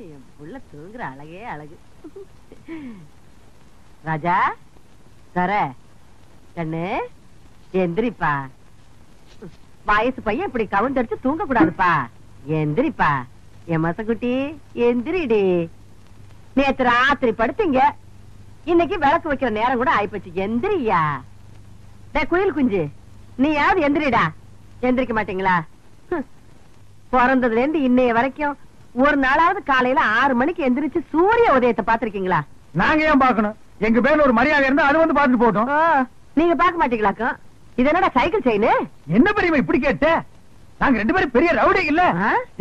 என் புள்ள தூங்குற அழகே அழகு. ராஜா தர கண்ணு எந்திரிப்பா. வயசு பையன் இப்படி கவுந்தடிச்சு தூங்க கூடாதுப்பா. எந்திரிப்பா என் மசக்குட்டி, எந்திரிடி. நேத்து ராத்திரி படுத்தீங்க, இன்னைக்கு விளக்கு வைக்கிற நேரம் கூட ஆயிப்போச்சு. எந்திரியா குயில் குஞ்சு, நீயாவது எந்திரிடா. எந்திரிக்க மாட்டீங்களா? பிறந்ததுல இருந்து இன்னைய வரைக்கும் ஒரு நாளாவது காலையில 6 மணிக்கு எந்திரிச்சு சூரிய உதயத்தை பாத்திருக்கீங்களா? நாங்க ஏன் பாக்கணும்? எங்க பேர்ல ஒரு மரியாதை இருந்தா அது வந்து பாத்துட்டு போட்டோம். நீங்க பாக்க மாட்டீங்களாக்கும்? இது என்னடா சைக்கிள் செயின்? என்ன பெரியமா இப்படி கேட்ட? நாங்க 2 பேரும் பெரிய ரவுடி இல்ல.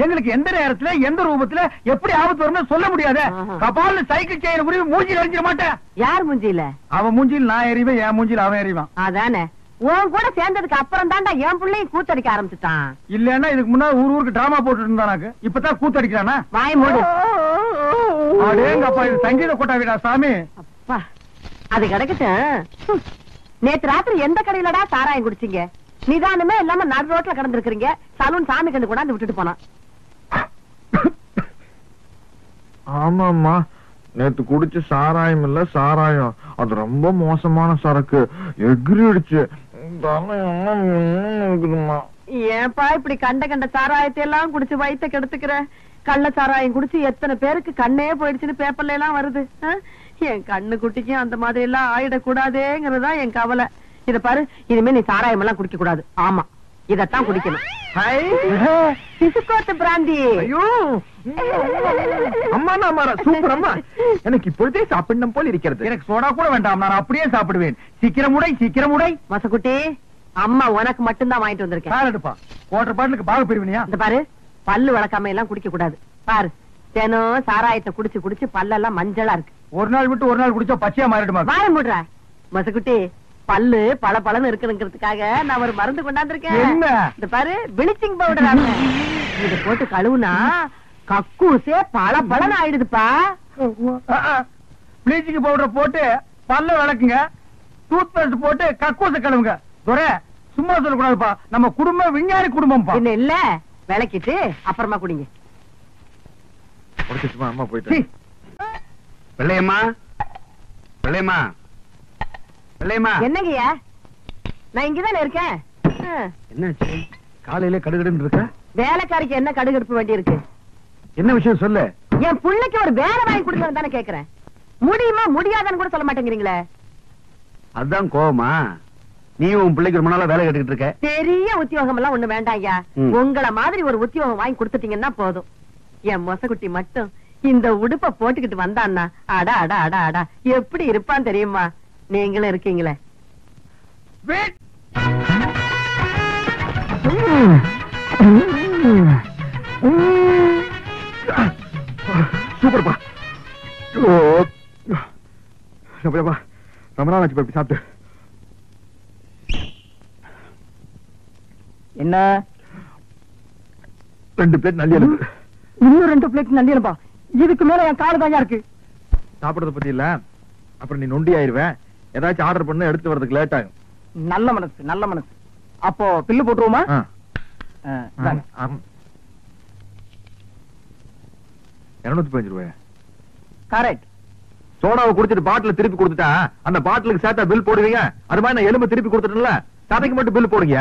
எங்களுக்கு எந்த நேரத்துல எந்த ரூபத்துல எப்படி ஆபத்து வரும்னு சொல்ல முடியாது. கபால்ல சைக்கிள் செயின் உருவி மூஞ்சில எரிஞ்சிட மாட்டேன். யார் மூஞ்சில? அவன் மூஞ்சில் நான் எறிவேன், என் மூஞ்சில் அவன் எறிவான். அதானே, உன் கூட சேர்ந்ததுக்கு அப்புறம் தான்டா என் பிள்ளையும் கூத்தடிக்க ஆரம்பிச்சுட்டான். இல்லன்னா இதுக்கு முன்னாடி ஊருக்கு டிராமா போட்டு இருந்தானாக்கு, இப்பதான் கூத்தடிக்கிறானா? வாய் மூடு. அடேங்கப்பா, இது சங்கீத கோட்டா வீடா சாமி? அப்பா அது கிடக்கட்டும். நேத்து ராத்திரி எந்த கடையிலடா சாராயம் குடிச்சீங்க? நிதானமே இல்லாம நடு ரோட்ல கிடந்திருக்கீங்க. சலூன் சாமி கண்டு கொண்டாந்து விட்டுட்டு போனான். ஆமாம்மா, நேத்து குடிச்ச சாராயம் இல்ல சாராயம், அது ரொம்ப மோசமான சரக்கு, எகிரிடுச்சு. ஏன்பா இப்படி கண்ட கண்ட சாராயத்தை எல்லாம் குடிச்சு வயித்த கெடுத்துக்கிற? கள்ள சாராயம் குடிச்சு எத்தனை பேருக்கு கண்ணே போயிடுச்சுன்னு பேப்பர்ல எல்லாம் வருது. என் கண்ணு குட்டிக்கும் அந்த மாதிரி எல்லாம் ஆயிடக்கூடாதேங்கிறதா என் கவலை. இத பாரு, இனிமே நீ சாராயம் எல்லாம் குடிக்க கூடாது. ஆமா, இதத்தான் குடிக்கணும். சிசுக்கோத்து பிராந்தி. அம்மா சூப்பர் அம்மா, எனக்கு இப்பொழுதே சாப்பிடணும் போல் இருக்கிறது. எனக்கு சோடா கூட வேண்டாம், நான் அப்படியே சாப்பிடுவேன். சீக்கிரம் உடை, சீக்கிரம் உடை. மசக்குட்டி, அம்மா உனக்கு மட்டும்தான் வாங்கிட்டு வந்திருக்கேன். எடுப்பா, குவார்டர் பாட்டிலுக்கு பாக பிரிவினியா? இந்த பாரு, பல்லு வளர்க்காம எல்லாம் குடிக்க கூடாது. பாரு, தினம் சாராயத்தை குடிச்சு குடிச்சு பல்லெல்லாம் மஞ்சளா இருக்கு. ஒரு நாள் விட்டு ஒரு நாள் குடிச்சா பச்சையா மாறிடுமா? வாய மூடுற மசக்குட்டி. பல்லு பல பலன்னு இருக்குங்கிறதுக்காக நான் ஒரு மருந்து கொண்டாந்துருக்கேன். இந்த பாரு, பிளீச்சிங் பவுடர். இத போட்டு கழுவுனா கக்கூசே பல பலன்னு ஆயிடுதுப்பா. பிளீச்சிங் பவுடர் போட்டு பல்ல விளக்குங்க, டூத் பேஸ்ட் போட்டு கக்கூச கழுவுங்க. சும்மா சொல்லக்கூடாதுப்பா, நம்ம குடும்பம் விஞ்ஞானி குடும்பம். என்ன இல்ல, விளக்கிட்டு அப்புறமா குடிங்க. அம்மா போயிட்டு. வெள்ளையம்மா, வெள்ளையம்மா, வெள்ளையம்மா. என்னங்கய்யா, நான் இங்கதானே இருக்கேன். என்னாச்சு? காலையில கடுகடுன்னு இருக்க? வேலைக்காரிக்கு என்ன கடுகடுப்பு வேண்டி இருக்கு? என்ன விஷயம் சொல்லு. என் பிள்ளைக்கு ஒரு வேலை வாங்கி கொடுக்கணும் தானே கேக்குறேன். முடியுமா முடியாதான்னு கூட சொல்ல மாட்டேங்கிறீங்களே. அதுதான் கோவமா? நீ உன் பிள்ளைக்கு ரொம்ப நாளா வேலை கேட்டுக்கிட்டு இருக்க. பெரிய உத்தியோகம் எல்லாம் ஒண்ணு வேண்டாம் ஐயா. உங்களை மாதிரி ஒரு உத்தியோகம் வாங்கி கொடுத்துட்டீங்கன்னா போதும். என் மொசக்குட்டி மட்டும் இந்த உடுப்ப போட்டுக்கிட்டு வந்தான்னா அடா அடா அடா அடா எப்படி இருப்பான் தெரியுமா? நீங்களும் இருக்கீங்களே. சூப்பர்ப்பா. ரொம்ப நாள் ஆச்சு சாப்பிட்டு. என்ன 2 பிளேட் நல்லி எலும்பு. இன்னும் 2 பிளேட் நல்லி எலும்பா? இதுக்கு மேல என் கால தாயா இருக்கு. சாப்பிடறத பத்தி இல்ல, அப்புறம் நீ நொண்டி ஆயிருவேன். ஏதாச்சும் ஆர்டர் பண்ண எடுத்து வரதுக்கு லேட் ஆகும். நல்ல மனசு, நல்ல மனசு. அப்போ பில்லு போட்டுருவோமா? 215 ரூபாய். கரெக்ட். சோடாவை குடிச்சிட்டு பாட்டில திருப்பி கொடுத்துட்டா அந்த பாட்டிலுக்கு சேர்த்தா பில் போடுவீங்க. அது மாதிரி நான் எலும்பு திருப்பி கொடுத்துட்டேன்ல, சதைக்கு மட்டும் பில் போடுங்க.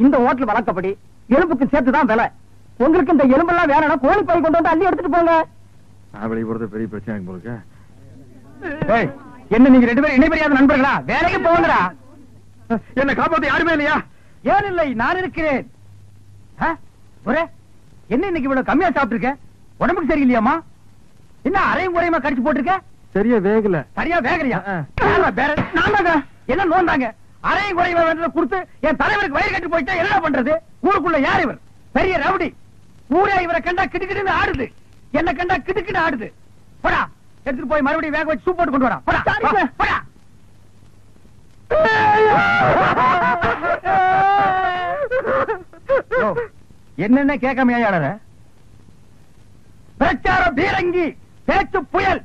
இந்த ஹோட்டல் வழக்கப்படி எலும்புக்கு சேர்த்துதான் விலை. உங்களுக்கு இந்த எலும்பெல்லாம் வேணும்னா கோழி பை கொண்டு வந்து அள்ளி எடுத்துட்டு போங்க. நான் வெளியே போறது பெரிய பிரச்சனை போலுக்கு. என்ன நீங்க 2 பேரும் இணைபெரியாத நண்பர்களா? வேலைக்கு போங்கடா. என்ன காப்பாத்த யாருமே இல்லையா? ஏன் இல்லை, நான் இருக்கிறேன். என்ன இன்னைக்கு இவ்வளவு கம்மியா சாப்பிட்டு இருக்க? உடம்புக்கு சரியில்லையாமா? என்ன அரையும் குறையுமா கடிச்சு போட்டிருக்க? சரியா வேகல. சரியா வேகலையா? என்ன நோந்தாங்க? அரையும் குறையுமா கொடுத்து என் தலைவருக்கு வயிறு கட்டி போயிட்டா என்ன பண்றது? ஊருக்குள்ள யார் இவர்? பெரிய ரவுடி. ஊரே இவரை கண்டா கிடுக்கிட்டு ஆடுது, என்ன கண்டா கிடுக்கிட்டு ஆடுது. போடா, எடுத்துட்டு போய் மறுபடியும் வேக வச்சு சூப் போட்டு கொண்டு வரா. போடா. என்னென்ன கேட்காம ஏழற? பிரச்சார பீரங்கி, பேச்சு புயல்,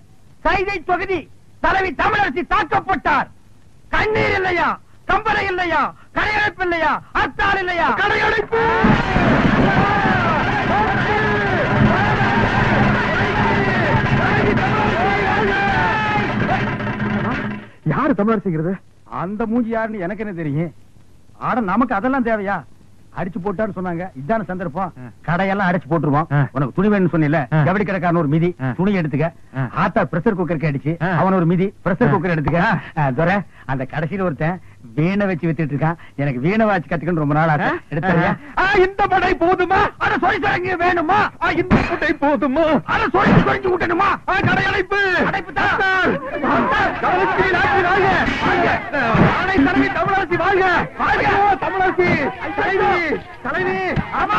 கைதை தொகுதி தலைவி தமிழரசி தாக்கப்பட்டார். கண்ணீர் இல்லையா? கம்பளை இல்லையா? கடையடைப்பு இல்லையா? அத்தாள் இல்லையா? கடையடைப்பு. யாரு தமிழரசிங்கிறது? அந்த மூஞ்சி யாருன்னு எனக்கு என்ன தெரியும்? ஆட நமக்கு அதெல்லாம் தேவையா? அடிச்சு போட்டான்னு சொன்னாங்க. இதான சந்தர்ப்பம். கடையெல்லாம் அடிச்சு போட்டுருவோம். உனக்கு துணி வேணும்னு சொன்னில, ஜவுளி கடைக்காரன் ஒரு மிதி துணி எடுத்துக்க. ஆத்தா பிரஷர் குக்கருக்கு அடிச்சு அவன் ஒரு மிதி பிரஷர் குக்கர் எடுத்துக்க. துரை, அந்த கடைசியில ஒருத்தன் வீணை வச்சு வித்துட்டு இருக்கான். எனக்கு வீணை வாச்சு கத்துக்கணும் ரொம்ப நாள் ஆச்சு. எடுத்துறியா? இந்த படை போதுமா? அத சொல்லி வேணுமா? இந்த படை போதுமா? அத சொல்லி விட்டணுமா? கடையடைப்பு தமிழரசி வாழ்க! தமிழரசி தலைவி! ஆமா,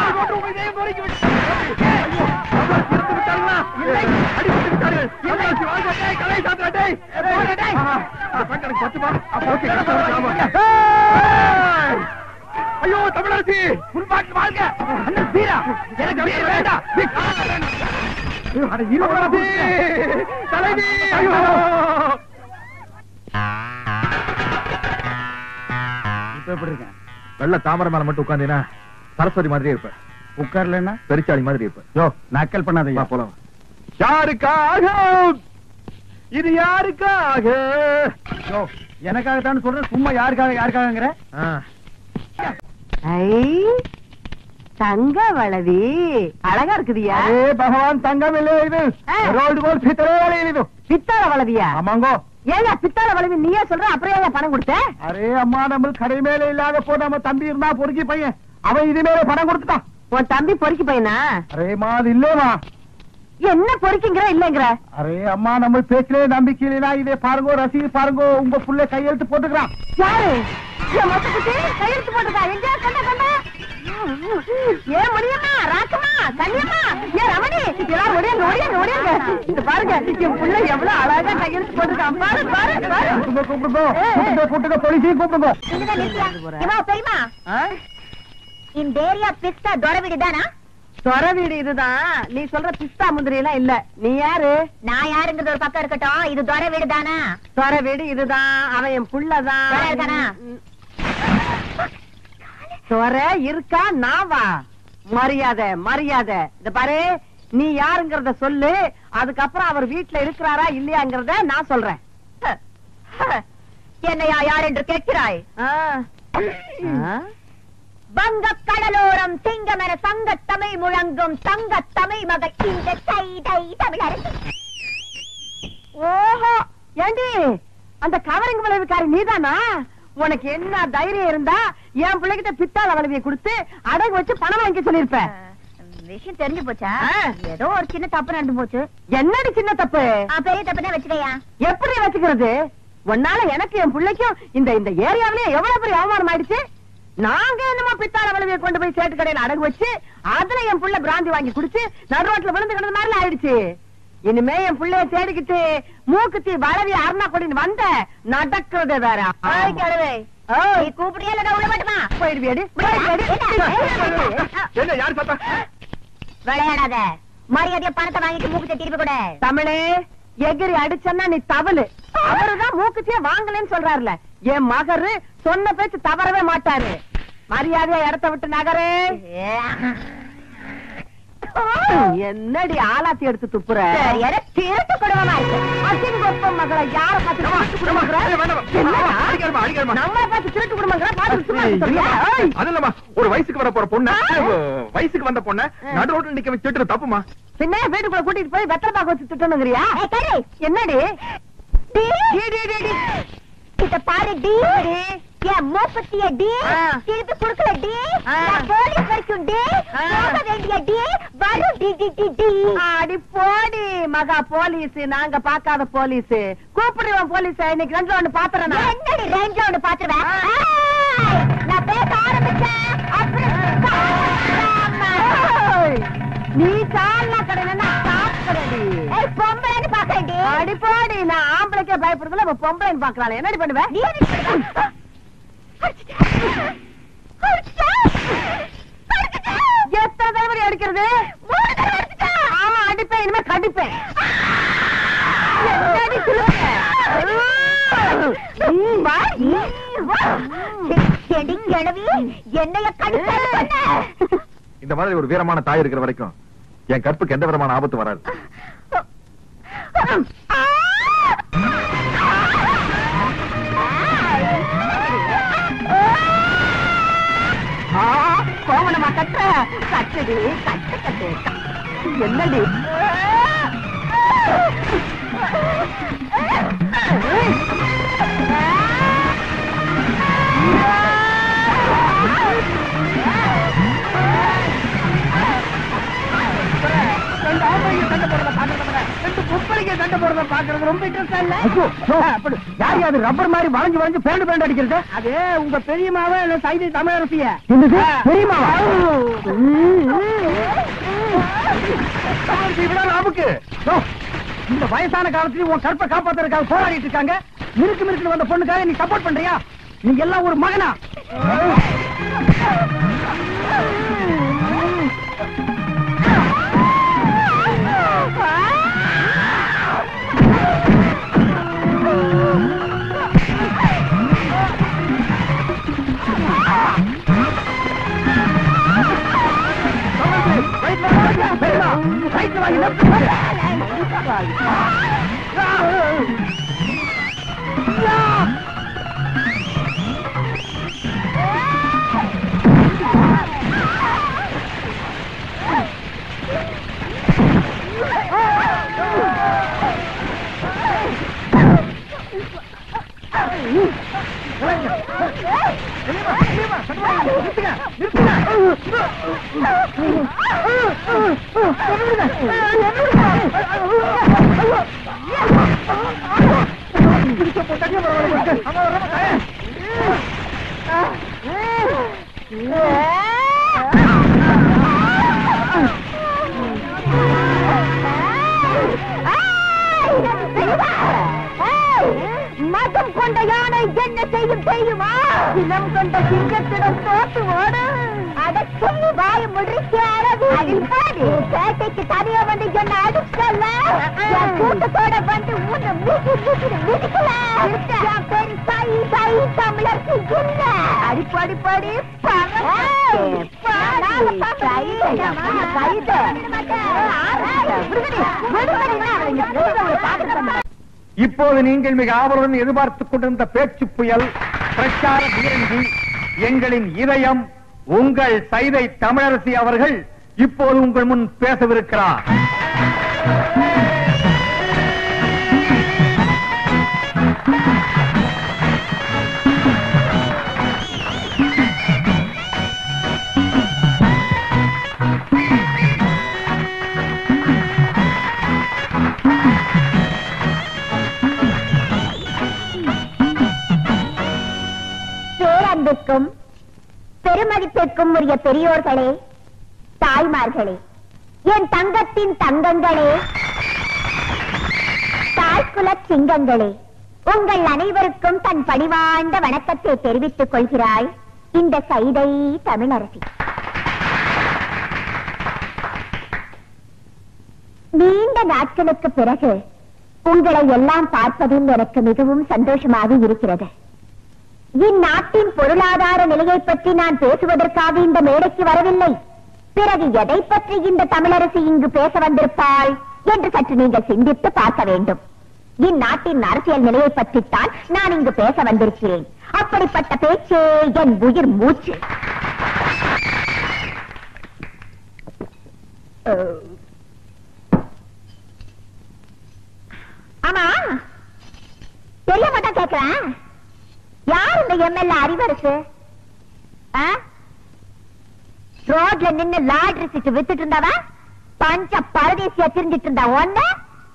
அடிபட்டு விட்டார்கள். தமிழரசி வாழ்க! கலை சாத்திரட்டை ஐயோ தமிழரசி புல்பாட்டு வாழ்க! அண்ணன் வீரா, எனக்கு வீர வேண்டாம். தலைவி! ஐயோ இப்ப எப்படி இருக்கேன்? வெள்ள தாமரை மேல மட்டும் உட்கார்ந்தீனா சரஸ்வதி மாதிரியே இருப்ப. உட்கார்லன்னா பெரிச்சாளி மாதிரி இருப்ப. யோ, நக்கல் பண்ணாதயா. போலாம். யாருக்காக இது? யாருக்காக? யோ, எனக்காகத்தான் சொல்றேன். சும்மா யாருக்காகங்கிற? தங்க வளவி அழகா இருக்குதியா? பகவான் தங்கம் இல்லை, இது ரோடு போல் பித்தளை இது. பித்தாள வளவியா? ஆமாங்கோ. ஏங்க பித்தாள வளவி நீயே சொல்ற, அப்புறம் ஏன் பணம் கொடுத்த? அரே அம்மா, நம்ம கடை மேல இல்லாத போ நம்ம தம்பி இருந்தா பொறுக்கி பையன், அவன் இது மேல பணம் கொடுத்துட்டான். உன் தம்பி பொறுக்கி பையனா? அரேமா, அது இல்லேமா. என்ன பொறுக்கிங்கிற இல்லங்கிற? அரே அம்மா, நம்ம பேச்சிலே நம்பிக்கை இல்லைனா இதே பாருங்கோ, ரசீது பாருங்கோ, உங்க புள்ள கையெழுத்து போட்டுக்கிறான். யாரு? கையெழுத்து போட்டுக்கா? எங்க கண்ட கண்ட? ஏன் முடியுமா? ராக்கமா, கல்யாணமா, ஏன் ரமணி, எல்லாரும் முடியாது முடியாது முடியாது. இது பாருங்க, என் புள்ள எவ்வளவு அழகா கையெழுத்து போட்டுருக்கான். பாரு பாரு பாரு. கூட்டுங்க, போலீஸையும் கூப்பிடுங்க. தெரியுமா, இந்த ஏரியா பிஸ்தா தொர வீடு தானா? சொர வீடு இதுதான். நீ சொல்ற பிஸ்தா முந்திரி எல்லாம் இல்ல. நீ யாரு? நான் யாருங்கிறது ஒரு பக்கம் இருக்கட்டும், இது தொர வீடு தானா? சொர வீடு இதுதான். அவன் என் புள்ளதான். சொர இருக்கா? நாவா? மரியாதை மரியாதை. இந்த பாரு, நீ யாருங்கிறத சொல்லு. அதுக்கப்புறம் அவர் வீட்டுல இருக்கிறாரா இல்லையாங்கிறத நான் சொல்றேன். என்னையா யார் என்று கேட்கிறாய்? வங்க கடலோரம் சிங்கமென சங்க தமிழ் முழங்கும் தங்க தமிழ் மகள் இந்த தமிழரசி. ஓஹோ, ஏண்டி அந்த கவரிங் விளைவுக்காரி நீதானா? உனக்கு என்ன தைரியம் இருந்தா என் பிள்ளைகிட்ட பித்தாள வளவியை கொடுத்து அடகு வச்சு பணம் வாங்கி சொல்லிருப்ப. விஷயம் தெரிஞ்சு போச்சா? ஏதோ ஒரு சின்ன தப்பு நடந்து போச்சு. என்னடி சின்ன தப்பு? பெரிய தப்பு தான் வச்சுக்கையா. எப்படி வச்சுக்கிறது? உன்னால எனக்கு என் பிள்ளைக்கும் இந்த இந்த ஏரியாவிலே எவ்வளவு பெரிய அவமானம் ஆயிடுச்சு. நாங்க என்னமோ பித்தாள வளவியை கொண்டு போய் சேட்டு கடையில அடகு வச்சு அதுல என் புள்ள பிராந்தி வாங்கி குடிச்சு நடு ரோட்ல விழுந்து கிடந்த மாதிரி ஆயிடுச்சு. இனிமே என் பிள்ளைய தேடிக்கிட்டு மூக்குத்தி வளவி அருணா கொடின்னு வந்த நடக்கிறது வேற. கூப்பிடியா இல்ல உள்ள மாட்டுமா? போயிடுவியடி. விளையாடாத, மரியாதையா பணத்தை வாங்கிட்டு மூக்குத்தி திருப்பி கூட. தமிழே, எகிரி அடிச்சன்னா நீ தவளு. அவருதான் மூக்குத்தியே வாங்கலன்னு சொல்றாருல. என் மகரு சொன்ன பேச்சு தவறவே மாட்டாரு. மரியாதையா இடத்த விட்டு நகரு. என்னடி ஆலாத்தி எடுத்து துப்புற? திருட்டு குடும்பமா இருக்கு. அசிங்கொப்ப மகளை யார பார்த்து நம்மளை பார்த்து திருட்டு குடும்பங்களா? அது இல்லம்மா, ஒரு வயசுக்கு வர போற பொண்ணு, வயசுக்கு வந்த பொண்ணு நடு ரோட்ல நிக்க வச்சுட்டு தப்புமா? பின்ன வீட்டுக்குள்ள கூட்டிட்டு போய் வெத்தலை பாக்க வச்சு திட்டணுங்கிறியா? என்னடி இத பாரு டி, என் மூப்பத்திய டி, திருப்பி குடுக்கல டி, போலீஸ் வரைக்கும் டி, போக வேண்டிய டி, வரும் டி டி டி டி. அடி போடி மகா போலீஸ். நாங்க பாக்காத போலீஸ். கூப்பிடுவோம் போலீஸ். இன்னைக்கு ரெண்டு ஒண்ணு பாத்துறேன். என்னடி ரெண்டு ஒண்ணு பாத்துருவேன்? நான் பேச ஆரம்பிச்சேன் நீ சாலா கடையில சாப்பிடடி. பொம்பளைன்னு பாக்கடி. அடி போடி. நான் ஆம்பளைக்கே பயப்படுறதுல பொம்பளைன்னு பாக்கலாம். என்னடி பண்ணுவேன்? எத்தனை தடவை அடிக்கிறது? ஆமா, அடிப்பேன். இனிமே கடிப்பேன். இந்த மாதிரி ஒரு வீரமான தாய் இருக்கிற வரைக்கும் என் கற்புக்கு எந்த விதமான ஆபத்து வராது. கோவணமா கட்டுற கட்டுடி கட்டு கட்டு என்னடி சண்டை போறத பாக்குறது ரொம்ப இன்ட்ரெஸ்டா இல்ல. யார் யாரு ரப்பர் மாதிரி வளைஞ்சு வளைஞ்சு பேண்டு பேண்டு அடிக்கிறது? அது உங்க பெரியமாவே சைதை தமிழரசிய. பெரியமாவா? நமக்கு இந்த வயசான காலத்துலயும் உன் கற்பை காப்பாத்துறதுக்காக போராடிட்டு இருக்காங்க. மிருக்கு மிருக்கு வந்த பொண்ணுக்காக நீ சப்போர்ட் பண்றியா? நீங்க எல்லாம் ஒரு மகனா? மதம் கொண்ட யானை என்ன செய்யும் தெரியுமா? இனம் கொண்ட சிங்கத்திடம் தோத்து ஓடு. அதை சொல்லி வாய முடிக்க பேட்டைக்கு தனியா வந்து என்ன அடிச்சல கூட்டத்தோட வந்து உன்னை மிதிக்கல. பெரிய சாயி சாயி தமிழருக்கு இல்ல அடிப்படி படி இப்போது நீங்கள் மிக ஆவலுடன் எதிர்பார்த்துக் கொண்டிருந்த பேச்சு புயல் பிரச்சார பீரங்கி எங்களின் இதயம் உங்கள் சைதை தமிழரசி அவர்கள் இப்போது உங்கள் முன் பேசவிருக்கிறார். பேரன்புக்கும் பெருமதிப்பிற்கும் உரிய பெரியோர்களே, தாய்மார்களே, என் தங்கத்தின் தங்கங்களே, தாய்க்குல சிங்கங்களே, உங்கள் அனைவருக்கும் தன் பணிவாழ்ந்த வணக்கத்தை தெரிவித்துக் கொள்கிறாய் இந்த சைதை தமிழரசி. நீண்ட நாட்களுக்கு பிறகு உங்களை எல்லாம் பார்ப்பதில் எனக்கு மிகவும் சந்தோஷமாக இருக்கிறது. இந்நாட்டின் பொருளாதார நிலையை பற்றி நான் பேசுவதற்காக இந்த மேடைக்கு வரவில்லை. பிறகு எதை பற்றி இந்த தமிழரசி இங்கு பேச வந்திருப்பாள் என்று சற்று நீங்கள் சிந்தித்து பார்க்க வேண்டும். இந்நாட்டின் அரசியல் நிலையை பற்றித்தான் நான் இங்கு பேச வந்திருக்கிறேன். அப்படிப்பட்ட பேச்சே என் உயிர் மூச்சு. ஆமா, தெரிய மாட்டா கேட்கிறேன், யார் இந்த எம்எல்ஏ அறிவரசு? ரோட்ல நின்னு லாட்ரி சீட்டு வித்துட்டு இருந்தாவா பஞ்ச பரதேசியா திரிஞ்சிட்டு இருந்தா ஒண்ணு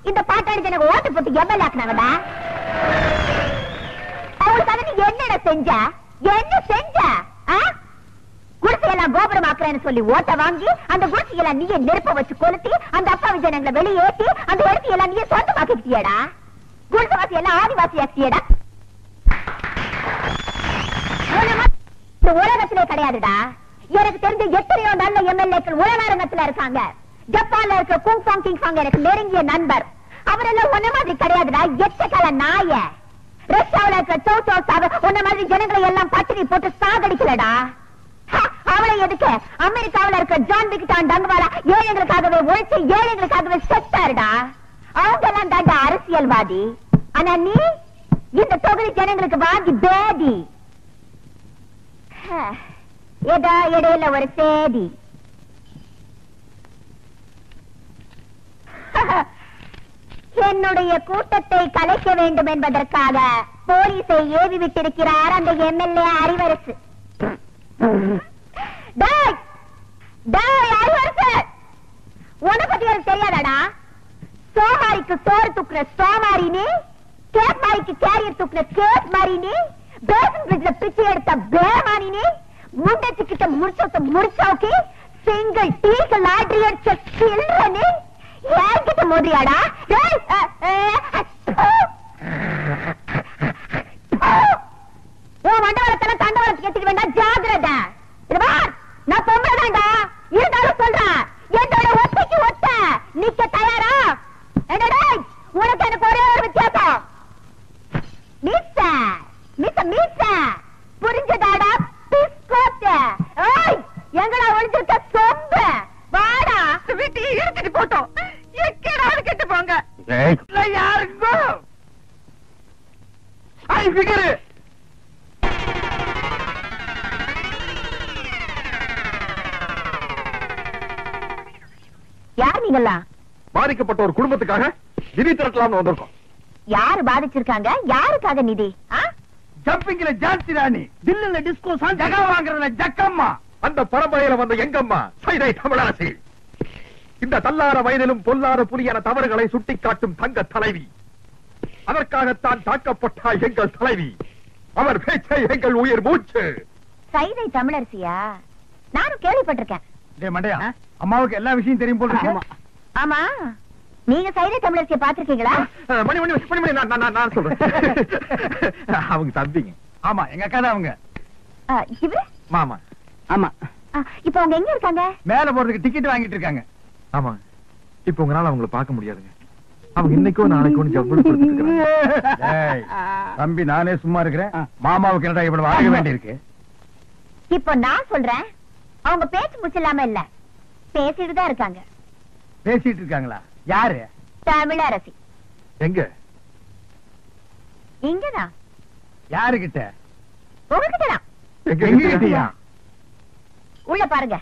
இந்த பாட்டாளி எனக்கு ஓட்டு போட்டு எம்எல்ஏ ஆக்குனாங்கடா. அவளுக்காக நீ என்னடா செஞ்ச? என்ன செஞ்ச? குடிசையெல்லாம் கோபுரம் ஆக்குறேன்னு சொல்லி ஓட்ட வாங்கி அந்த குடிசையெல்லாம் நீயே நெருப்ப வச்சு கொளுத்தி அந்த அப்பாவி ஜனங்களை வெளியேற்றி அந்த இடத்தையெல்லாம் நீயே சொந்தமாக்கிட்டியடா. குடிசைவாசி எல்லாம் ஆதிவாசி ஆக்கியடா. இந்த உலகத்திலே கிடையாதுடா. எனக்கு தெரிஞ்ச எத்தனையோ நல்ல எம்எல்ஏக்கள் உலகத்துல இருக்காங்க. ஜப்பான்ல இருக்க குங்ஃபாங் கிங்ஃபாங் எனக்கு நெருங்கிய நண்பர். அவரெல்லாம் உன்ன மாதிரி கிடையாதுடா. எச்சக்கால நாய. ரஷ்யாவில இருக்க சௌசாவ உன்ன மாதிரி ஜனங்களை எல்லாம் பட்டினி போட்டு சாகடிக்கலடா. அவளை எதுக்கு? அமெரிக்காவில இருக்க ஜான் விக்டான் டங்குவாலா ஏழைகளுக்காகவே உழைச்சு ஏழைகளுக்காகவே செத்தாருடா. அவங்க எல்லாம் தாண்டா அரசியல்வாதி. ஆனா நீ இந்த தொகுதி ஜனங்களுக்கு வாங்கி பேதி. ஏதா இடையில ஒரு சேதி. என்னுடைய கூட்டத்தை கலைக்க வேண்டும் என்பதற்காக போலீஸை ஏவி விட்டிருக்கிறார் அந்த எம்எல்ஏ அறிவரசு. உன பத்தி எனக்கு தெரியாதாடா? சோமாரிக்கு சோறு தூக்குற சோமாரினி, கேப் மாரிக்கு கேரியர் தூக்குற கேப் மாரினி, பேசன் பிரிட்ஜ்ல பிச்சை எடுத்த பேமானினி, முண்டச்சு கிட்ட முடிச்சோக்கி சிங்கிள் டீக்கு லாட்ரி அடிச்ச சில்றனி ஏகிட்ட மோதியாடா? மண்டவளத்தெல்லாம் தண்டவளத்துக்கு எடுத்துக்க வேண்டாம், ஜாகிரதா. நான் பொம்பளைதான்டா, இருந்தாலும் சொல்றேன், என்னோட ஒத்தைக்கு ஒத்த நிக்க தயாரா? உனக்கு எனக்கு ஒரே ஒரு வித்தியாசம், புரிஞ்சதாடா? எங்கடா ஒளிஞ்சிருக்க சொம்ப? வாடா வீட்டு எடுத்துட்டு போட்டோம், எக்கடாவது கெட்டு போங்க. யாருக்கும் யார் நீங்களா? பாதிக்கப்பட்ட ஒரு குடும்பத்துக்காக நிதி திரட்டலாம்னு வந்திருக்கோம். யாரு பாதிச்சிருக்காங்க? யாருக்காக நிதி? ஜம்பிங்ல ஜான்சி ராணி, தில்லுல டிஸ்கோ சான், ஜகா வாங்குறதுல ஜக்கம்மா. அந்த பரம்பரையில வந்த எங்கம்மா சைதை தமிழரசி. இந்த தள்ளார வயதிலும் பொல்லாத புலியான தவறுகளை சுட்டிக்காட்டும் தங்க தலைவி. அதற்காகத்தான் தாக்கப்பட்டாய் எங்கள் தலைவி. அவர் பேச்சை எங்கள் உயிர் மூச்சு. சைதை தமிழரசியா? நானும் கேள்விப்பட்டிருக்கேன். மண்டையா, அம்மாவுக்கு எல்லா விஷயம் தெரியும் போல இருக்கு. ஆமா, நீங்க சைதை தமிழரசியை பாத்திருக்கீங்களா? மணி மணி மணி மணி நான் சொல்றேன். அவங்க தம்பிங்க. ஆமா, எங்க அக்கா தான் அவங்க. இவரு மாமா. ஆமா. இப்ப அவங்க எங்க இருக்காங்க? மேல போறதுக்கு டிக்கெட் வாங்கிட்டு இருக்காங்க. ஆமா, இப்ப உங்களால அவங்களை பார்க்க முடியாதுங்க. அவங்க இன்னைக்கோ நாளைக்கோ ஜவ்வளவு கொடுத்துட்டு இருக்காங்க. தம்பி, நானே சும்மா இருக்கிறேன், மாமாவுக்கு என்னடா இவ்வளவு வாங்க வேண்டியிருக்கு? இப்ப நான் சொல்றேன், அவங்க பேச்சு முச்சில்லாம இல்ல, பேசிட்டு தான் இருக்காங்க. பேசிட்டு இருக்காங்களா? யாரு? தமிழரசி. எங்க? இங்கதான். யாருகிட்ட? உங்ககிட்டதான். எங்க கிட்டயா? உள்ள பாருங்க.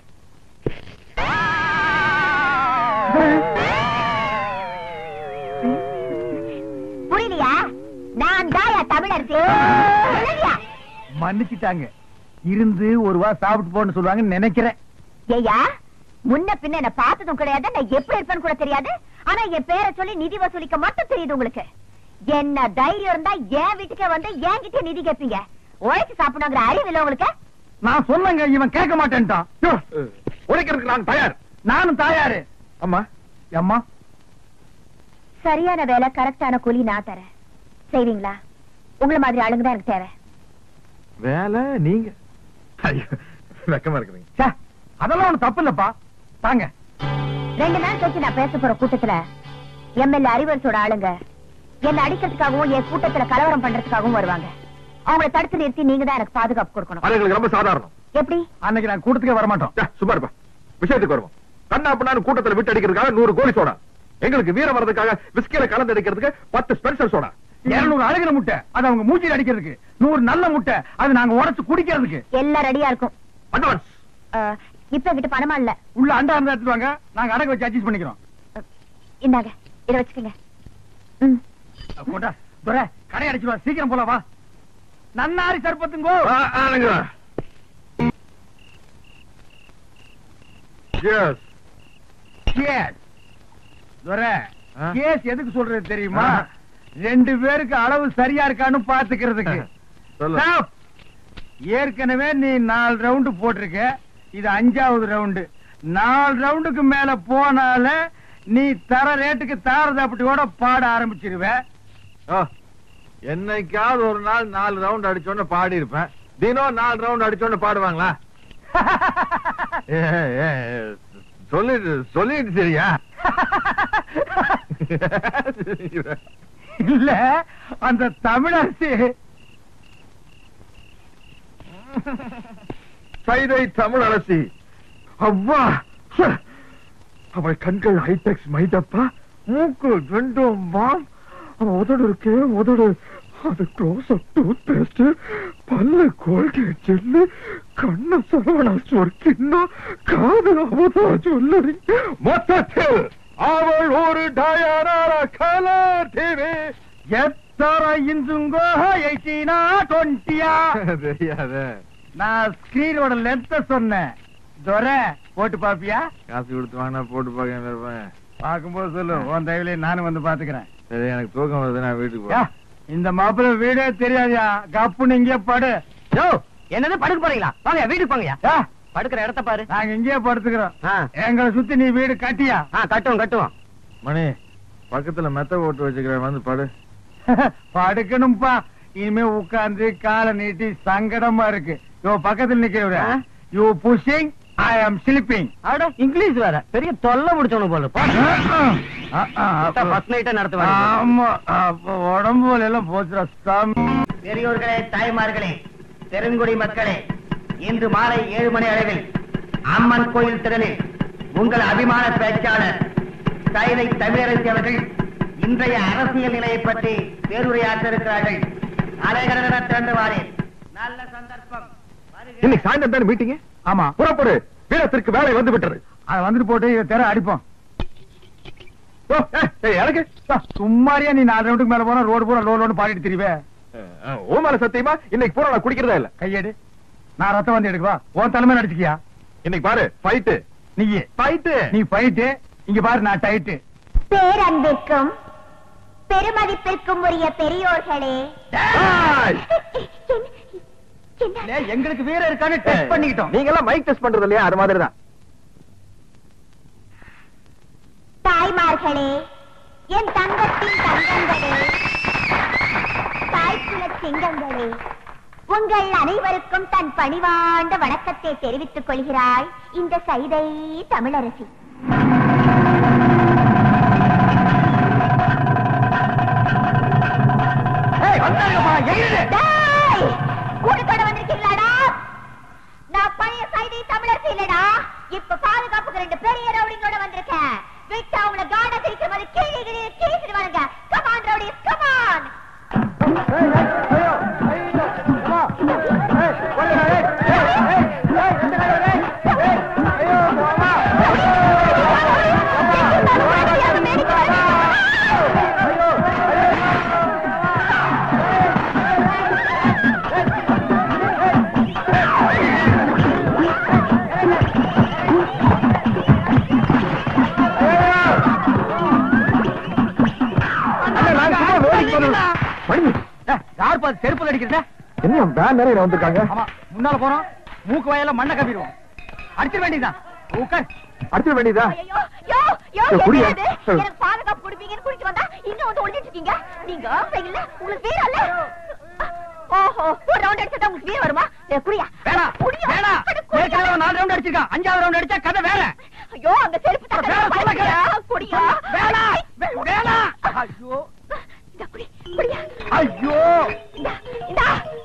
புரியலையா? நான் தாயா தமிழரசி. மன்னிச்சுட்டாங்க, இருந்து ஒரு வா சாப்பிட்டு போன்னு சொல்லுவாங்கன்னு நினைக்கிறேன். ஏயா, முன்ன பின்ன என்ன பார்த்ததும் கிடையாது, நான் எப்படி இருப்பேன்னு கூட தெரியாது. ஆனா என் பேரை சொல்லி நிதி வசூலிக்க மட்டும் தெரியுது உங்களுக்கு. என்ன தைரியம் இருந்தா என் வீட்டுக்கே வந்து என்கிட்ட நிதி கேட்பீங்க. உழைச்சு சாப்பிடணுங்கிற அறிவு இல்ல உங்களுக்கு? நான் சொன்னங்க, இவன் கேட்க மாட்டேன்ட்டான். உழைக்கிறதுக்கு நான் தயார். நானும் தயாரு. அம்மா, அம்மா, சரியான வேலை, கரெக்டான கூலி நான் தரேன். செய்வீங்களா? உங்களை மாதிரி ஆளுங்க தான் எனக்கு தேவை. வேலை நீங்க? வெக்கமா இருக்குதுங்க. அதெல்லாம் ஒண்ணு தப்பு இல்லப்பா, தாங்க. 2 நாள் கழிச்சு நான் பேச போற கூட்டத்துல எம்எல்ஏ அறிவரசோட ஆளுங்க என்ன அடிக்கிறதுக்காகவும் என் கூட்டத்துல கலவரம் பண்றதுக்காகவும் வருவாங்க. அவங்களை தடுத்து நிறுத்தி நீங்க தான் எனக்கு பாதுகாப்பு கொடுக்கணும். அது ரொம்ப சாதாரணம். எப்படி? அன்னைக்கு நான் கூட்டத்துக்கே வரமாட்டோம். சும்மா இருப்பா, விஷயத்துக்கு வருவோம். கண்ணா பண்ணான்னு கூட்டத்துல விட்டு அடிக்கிறதுக்காக 100 கோழி சோடா, எங்களுக்கு வீரம் வர்றதுக்காக விஸ்கில கலந்து அடிக்கிறதுக்கு 10 ஸ்பெஷல் சோடா, 200 அழகிற முட்டை அது அவங்க மூச்சில் அடிக்கிறதுக்கு, 100 நல்ல முட்டை அது நாங்க உடைச்சு குடிக்கிறதுக்கு. எல்லாம் ரெடியா இருக்கும். அட்வான்ஸ் இப்ப கிட்ட பணமா இல்ல. உள்ள அண்டா இருந்தா எடுத்துவாங்க, நாங்க அடகு வச்சு அட்ஜஸ்ட் பண்ணிக்கிறோம். இந்தாங்க, இத வச்சுக்கங்க. கொண்டா துரை, கடை அடிச்சுவா, சீக்கிரம் போல வா. நன்னாரி சர்பத்துங்கோ. கேஸ் எதுக்கு சொல்றது தெரியுமா? 2 பேருக்கு அளவு சரியா இருக்கான்னு பாத்துக்கிறதுக்கு. ஏற்கனவே நீ 4 ரவுண்டு போட்டிருக்க, இது 5வது ரவுண்டு. 4 ரவுண்டுக்கு மேல போனால நீ தர ரேட்டுக்கு தாரதாப்பட்டியோட பாட ஆரம்பிச்சிருவ. என்னைக்காவது ஒரு நாள் 4 ரவுண்ட் அடிச்சோன்னு பாடி இருப்பேன். தினம் 4 ரவுண்ட் அடிச்சோன்னு பாடுவாங்களா? சொல்லிட்டு சரியா? இல்ல, அந்த தமிழரசி சைதை தமிழரசி. அவ்வா, அவள் கண்கள் ஹைடெக்ஸ் மைதப்பா, மூக்கு 2 மாம், அவன் உதடு இருக்கே உதடு அது க்ளோஸ் அப் டூத் பேஸ்ட், பல்ல கோல்கேட் ஜெல்லு, கண்ண சரவணா ஸ்டோர் கிண்ணம், காது அவதா ஜுவல்லரி. மொத்தத்தில் அவள் ஒரு டயானா கலர் டிவி. எத்தனை இன்ச்சுங்கோ 18 20 தெரியாத. நான் ஸ்கிரீனோட லென்த் சொன்னேன். துரை போட்டு பாப்பியா? காசு கொடுத்து வாங்கினா போட்டு பாக்க. பார்க்கும்போது சொல்லு, உன் தயவுல நானும் வந்து பாத்துக்கிறேன். சரி, எனக்கு தூக்கம் வருது, நான் வீட்டுக்கு யா, போறேன். இந்த மாப்பிள்ள வீடே தெரியாதியா, கப்புன்னு இங்கே படு. என்னது படுக்க போறீங்களா? வாங்க வீட்டுக்கு போங்கயா. யா, படுக்கிற இடத்த பாரு. நாங்க இங்கேயே படுத்துக்கிறோம். ஆ. எங்களை சுத்தி நீ வீடு கட்டியா? கட்டுவோம். மணி, பக்கத்துல மெத்த போட்டு வச்சுக்கிறேன், வந்து படு. படுக்கணும்பா. இனிமே உட்கார்ந்து காலை நீட்டி சங்கடமா இருக்கு. யோ பக்கத்துல நிக்கிறவர, யூ புஷிங், ஐ ஆம் ஸ்லீப்பிங். அட இங்கிலீஷ் வேற, பெரிய தொல்லை முடிச்சவனு போல. ஃபர்ஸ்ட் நைட்டே நடத்துவாங்க. ஆமா, அப்ப உடம்பு எல்லாம் போச்சுடா. பெரியோர்களே, தாய்மார்களே, பெருங்குடி மக்களே, இன்று மாலை 7 மணி அளவில் அம்மன் கோயில் திடலில் உங்கள் அபிமான பேச்சாளர் சைதை தமிழரசி அவர்கள் இன்றைய அரசியல் நிலையை பற்றி பேருரையாற்ற இருக்கிறார்கள். அலைகடன திறந்து வாரேன். நல்ல சந்தர்ப்பம். இன்னைக்கு சாயந்தரம் தானே மீட்டிங்? ஆமா, புறப்படு, வீரத்திற்கு வேலை வந்து விட்டது. அத வந்துட்டு போட்டு இதை தெர அடிப்போம். எனக்கு சும்மாரியா நீ 4 ரவுண்டுக்கு மேல போனா ரோடு பூரா லோடு பாடிட்டு திரிவே. ஓமால சத்தியமா இன்னைக்கு பூரா நான் குடிக்கிறதா இல்ல. கையெடு, நான் ரத்தம் வந்து எடுக்குவா. உன் தலைமையில அடிச்சுக்கியா? இன்னைக்கு பாரு, ஃபைட்டு. நீ ஃபைட்டு. நீ ஃபைட்டு, இங்க பாரு நான் டைட்டு. பேரன்பிற்கும் பெருமதிப்பிற்கும் உரிய பெரியோர்களே, எங்களுக்கு வீர இருக்கான்னு டெஸ்ட் பண்ணிக்கிட்டோம். நீங்க எல்லாம் மைக் டெஸ்ட் பண்றது இல்லையா? அது மாதிரி தான். தாய்மார்களே, என் தங்கத்தின் தங்கங்களே, தாய்க்குல சிங்கங்களே, உங்கள் அனைவருக்கும் தன் பணிவாண்ட வணக்கத்தை தெரிவித்துக் கொள்கிறாய் இந்த சைதை தமிழரசி. கூட்டத்தோட வந்திருக்கீங்களாடா? நான் பழைய சைதை தமிழரசி இல்லடா, இப்ப பாதுகாப்புக்கு 2 பெரிய ரவுடிங்களோட வந்திருக்கேன். விட்டு அவங்கள காட திரிக்கிற மாதிரி கீழே கீழ்ச்சிடுவானுங்க. Come on rowdies, come on. யார் பாத்து செருப்பு அடிக்கிறத? என்ன வேன் நிறைய வந்திருக்காங்க? ஆமா, முன்னால போறோம், மூக்கு வாயில மண்ணை கப்பிடுவோம். அடிச்சிட வேண்டியதான். அடிச்சிட வேண்டியதா? ஐயோ, யோ, யோ, குடியா? என்னது? எனக்கு பாதுகாப்பு கொடுப்பீங்கன்னு குடிச்சு வந்தா இன்னும் வந்து ஒளிஞ்சிட்டு இருக்கீங்க. நீங்க இல்ல, உங்களுக்கு வீரம் இல்ல. ஓஹோ, ஒரு ரவுண்ட் அடிச்சா உங்களுக்கு வீரம் வருமா? குடியா? வேணா, வேணா. ஏற்கனவே 4 ரவுண்ட் அடிச்சிருக்கான். 5வது ரவுண்ட் அடிச்சா கதை வேற. ஐயோ, அந்த செருப்பு குடியா? வேணா, வேணா. ஐயோ, இந்த குடி, குடியா? ஐயோ, இந்த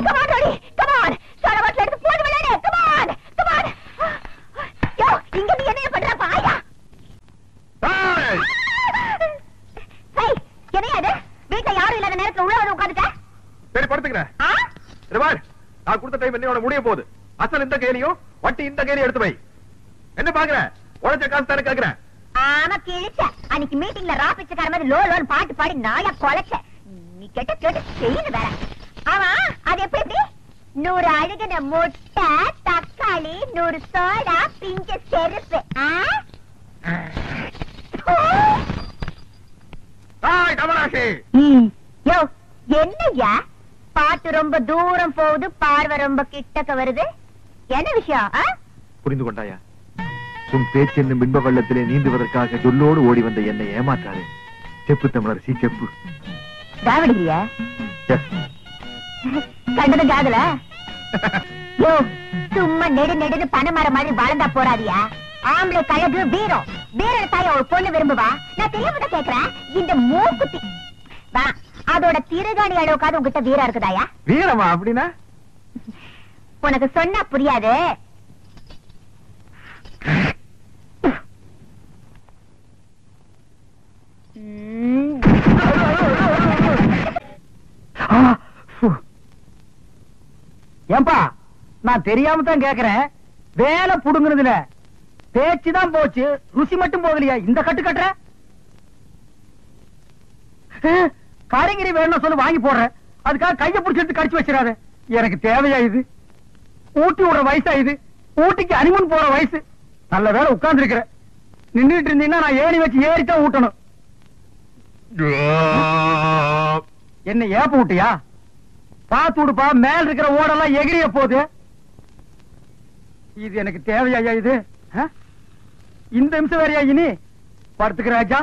கமான் ரோடி, கமான். சரவட்ல எடுத்து போடு விளையாடு. Come on, come on. யோ, இங்க நீ என்ன பண்ற பாயா? ஹேய், என்னையா வீட்ல யாரும் இல்லாத நேரத்துல உள்ள வந்து உட்கார்ந்துட்ட? சரி, படுத்துக்கிறேன். நான் கொடுத்த டைம் என்னோட முடிய போகுது. அசல் இந்த கையிலையும் வட்டி இந்த கையிலையும் எடுத்து வை. என்ன பாக்குற? உழைச்ச காசு தானே கேக்குறேன். ஆமா, கிழிச்ச. அன்னைக்கு மீட்டிங்ல ராபிச்சக்கார மாதிரி லோன் பாட்டு பாடி நாயா கொலைச்ச. நீ கேட்ட செய்யுது வேற. ஆமா, அது எப்படி? 100 அழுகின முட்டை, தக்காளி, 100 சோடா, பிஞ்ச செருப்பு. யோ, என்னய்யா பாட்டு ரொம்ப தூரம் போகுது, பார்வை ரொம்ப கிட்டக்க வருது. என்ன விஷயம்? புரிந்து கொண்டாயா? உன் பேச்சு என்னும் பின்ப வெள்ளத்திலே நீந்துவதற்காக சொல்லோடு ஓடி வந்த என்னை ஏமாற்றாரு. செப்பு தமிழரசி, செப்பு. தாவடியா கண்டது காதல? யோ, சும்மா நெடு நெடுன்னு பனைமரம் மாதிரி வளர்ந்தா போறாதியா? ஆம்பளை கழகு வீரம், வீர தாய ஒரு பொண்ணு விரும்புவா. நான் தெரியாம கேக்குறேன், இந்த மூக்குத்தி வா, அதோட திருகாணி அளவுக்காவது உங்ககிட்ட வீரம் இருக்குதாயா? வீரமா அப்படின்னா? உனக்கு சொன்னா புரியாது. ஏன்பா நான் தெரியாம தான் கேக்குறேன், வேலை புடுங்குறதுல பேச்சுதான் போச்சு, ருசி மட்டும் போகலையா? இந்த கட்டு கட்டுற காரிங்கிரி வேணும் சொல்லு, வாங்கி போடுறேன். அதுக்காக கையை பிடிச்சிட்டு கடிச்சு வச்சிடாத. எனக்கு தேவையா இது? ஊட்டி விடுற வயசா இது? ஊட்டிக்கு அனிமன் போற வயசு. நல்ல வேலை உட்கார்ந்து இருக்கிற. நின்றுட்டு இருந்தீங்கன்னா நான் ஏணி வச்சு ஏறித்தான் ஊட்டணும். என்ன ஏப்ப விட்டியா? பாத்து விடுப்பா, மேல இருக்கிற ஓடெல்லாம் எகிரிய போகுது. இது எனக்கு தேவையா இது? இந்த நிமிஷம் வேறையா இனி? படுத்துக்கிற ராஜா.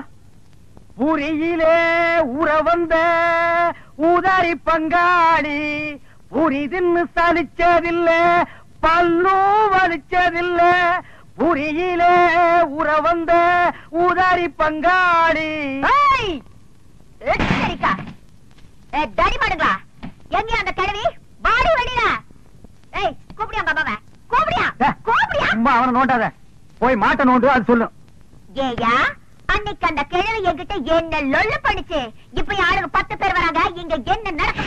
பூரியிலே ஊற வந்த ஊதாரி பங்காளி, பூரி தின்னு சலிச்சதில்ல, பல்லும் வலிச்சதில்ல. பூரியிலே ஊற வந்த ஊதாரி பங்காளி. தடிமாடுங்களா, எங்க அந்த கிழவி? வாடி வெளியில. ஏய், கூப்பிடியா பாபாவ? கூப்பிடியா? கூப்பிடியா? அம்மா அவனை நோண்டாத, போய் மாட்ட நோண்டு, அது சொல்லு. ஏயா, அன்னைக்கு அந்த கிழவி என்கிட்ட என்ன லொல்லு பண்ணிச்சு. இப்ப யாருக்கு 10 பேர் வராங்க, இங்க என்ன நடக்க?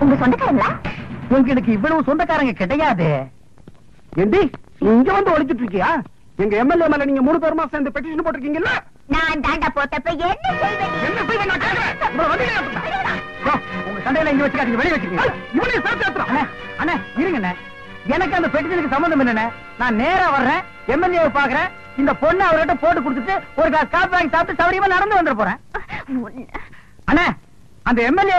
உங்க சொந்தக்காரங்களா? உங்களுக்கு இவ்வளவு சொந்தக்காரங்க கிடையாது. ஏண்டி இங்க வந்து ஒளிச்சிட்டு இருக்கியா? எங்க எம்எல்ஏ மேல நீங்க 3 பேருமா சேர்ந்து பெட்டிஷன் போட்டிருக்கீங்கல்ல? நான் தாண்டா போட்டப்ப என்ன செய்வேன்? என்ன செய்வேன் நான் கேக்குறேன். உங்க சண்டையில இங்க வச்சுக்காதீங்க, வெளிய வச்சுக்கீங்க. இவனையும் சேர்த்து ஏத்துறோம். அண்ணே இருங்கண்ணே, எனக்கு அந்த பெட்டிஷனுக்கு சம்பந்தம் இல்லண்ணே. நான் நேரா வர்றேன், எம்எல்ஏ பாக்குறேன். இந்த பொண்ணு அவர்கிட்ட போட்டு கொடுத்துட்டு ஒரு கிளாஸ் காபி வாங்கி சாப்பிட்டு சௌரியமா நடந்து வந்துட போறேன். அண்ணே அந்த எம்எல்ஏ